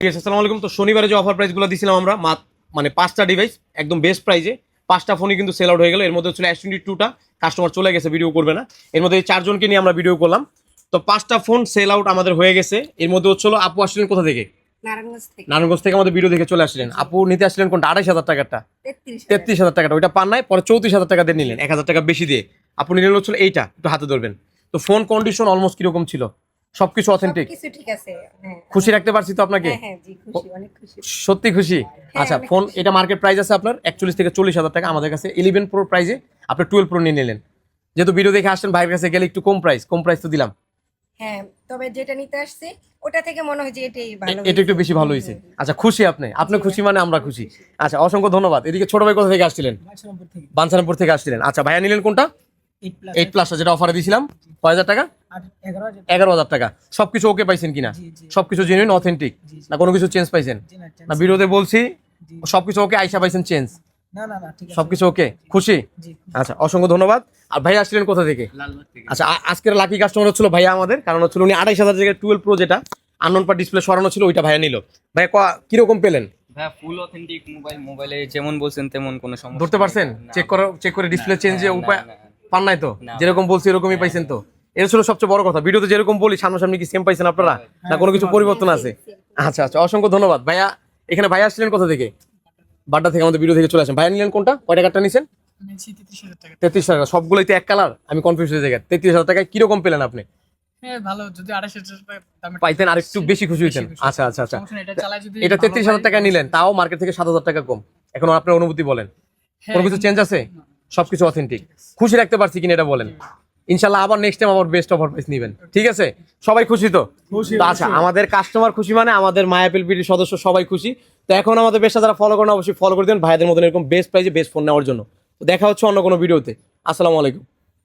ঠিক আছে, আসসালামু আলাইকুম। তো শনিবারে যে অফার প্রাইসগুলো দিছিলাম আমরা মানে 5টা ডিভাইস একদম বেস্ট প্রাইসে 5টা ফোনই কিন্তু সেল আউট হয়ে গেল। এর মধ্যে ছিল S22টা কাস্টমার চলে গেছে, ভিডিও করবে না। এর মধ্যে এই 4জনকে নিয়ে আমরা ভিডিও করলাম। তো 5টা ফোন সেল আউট আমাদের হয়ে গেছে। এর মধ্যে হচ্ছিল আপু আসলেন কোথা থেকে? নারায়ণগঞ্জ থেকে আমাদের ভিডিও দেখে চলে আসলেন। আপু নিতে আসলেন কোনটা? 28,000 টাকারটা, 33,000 টাকাটা। ওইটা পান নাই, পরে 34,000 টাকা দিয়ে নিলেন, 1,000 টাকা বেশি দিয়ে। আপু নিলেন হচ্ছিল এইটা, একটু হাতে ধরবেন। তো ফোন কন্ডিশন অলমোস্ট কিরকম ছিল? সবকিছু অথেন্টিক? কিছু ঠিক আছে। হ্যাঁ, খুশি রাখতে পারছি তো আপনাকে? হ্যাঁ, জি খুশি, অনেক খুশি। সত্যি খুশি? আচ্ছা, অনেক ফোন খুশি। এটা মার্কেট প্রাইস আছে আপনার 41 থেকে 40,000 টাকা। আমাদের কাছে 11 প্রো প্রাইসে আপনি 12 প্রো নিয়ে নিলেন। যেহেতু ভিডিও দেখে আসছেন, ভাইয়ের কাছে গেলে একটু কম প্রাইস তো দিলাম। হ্যাঁ, তবে যেটা নিতে আসছে ওটা থেকে মনে হয় যে এটাই ভালো। এটা একটু বেশি ভালো হয়েছে। আচ্ছা, খুশি আপনি খুশি মানে আমরা খুশি। আচ্ছা, অসংখ্য ধন্যবাদ। এদিকে ছোট ভাই কোথা থেকে আসছিলেন? বাঞ্ছারামপুর থেকে আসছিলেন। আচ্ছা, ভাইয়া নিলেন কোনটা? 8 প্লাসটা, যেটা অফারে দিয়েছিলাম। কয় হাজার টাকা? 11,000 টাকা। সবকিছু ওকে পাইছেন কিনা? সবকিছু জেনুইন অথেন্টিক না? কোনো কিছু চেঞ্জ পাইছেন না? ভিডিওতে বলছি সবকিছু ওকে, আইসা পাইছেন চেঞ্জ? সবকিছু ওকে, খুশি? আচ্ছা, অসংখ্য ধন্যবাদ। আর ভাইয়া আসছিলেন কোথা থেকে? আচ্ছা, আজকের লাকি কাস্টমার হচ্ছিল ভাইয়া আমাদের, কারণ হচ্ছিল উনি 28,000 জায়গায় 12 প্রো যেটা আননোন পার ডিসপ্লে সরানো ছিল ওইটা ভাইয়া নিল। ভাইয়া কিরকম পেলেন? ভাইয়া ফুল অথেন্টিক মোবাইলে যেমন বলছেন তেমন কোনো সমস্যা ধরতে পারছেন? চেক করে ডিসপ্লে চেঞ্জে উপায় পান নাই তো? না। যেরকম বলছি এরকমই পাইছেন তো? এর ছিল সবচেয়ে বড় কথা। ভিডিওতে যেরকম বলি সামনাসামনি কি সেম পাইছেন আপনারা, না কোনো কিছু পরিবর্তন আছে? আচ্ছা আচ্ছা, অসংখ্য ধন্যবাদ ভাইয়া। এখানে ভাইয়া আসছিলেন কোথা থেকে? বাড্ডা থেকে আমাদের ভিডিও থেকে চলে আসেন। ভাইয়া নিলেন কোনটা? কয় টাকারটা নিছেন? 33,000 টাকা। সবগুলোই তো এক কালার, আমি কনফিউজ হয়ে যাই। 33,000 টাকায় কিরকম পেলেন আপনি? হ্যাঁ ভালো, যদি 28,000 টাকা দামে পাইতেন আর একটু বেশি খুশি হইতেন। আচ্ছা আচ্ছা আচ্ছা, সমস্যা নেই, এটা চালায় যদি এটা ভালো 33,000 হয়, টাকা নিলেন, তাও মার্কেট থেকে 7,000 টাকা কম। এখন আপনার অনুভূতি বলেন, হ্যাঁ, কোনো কিছু চেঞ্জ আছে? সবকিছু অথেন্টিক। খুশি রাখতে পারছি কিনা এটা বলেন। ইনশাল্লাহ আবার নেক্সট টাইম আবার বেস্ট অফার প্রাইস নেবেন, ঠিক আছে? সবাই খুশি তো? তো আচ্ছা, আমাদের কাস্টমার খুশি মানে আমাদের মায়াপেল পিটির সদস্য সবাই খুশি। তো এখন আমাদের বেশটা যারা ফলো করেন অবশ্যই ফলো করে দেন ভাইদের মতন এরকম বেস্ট প্রাইসে বেস্ট ফোন নেওয়ার জন্য। তো দেখা হচ্ছে অন্য কোনো ভিডিওতে। আসসালামু আলাইকুম।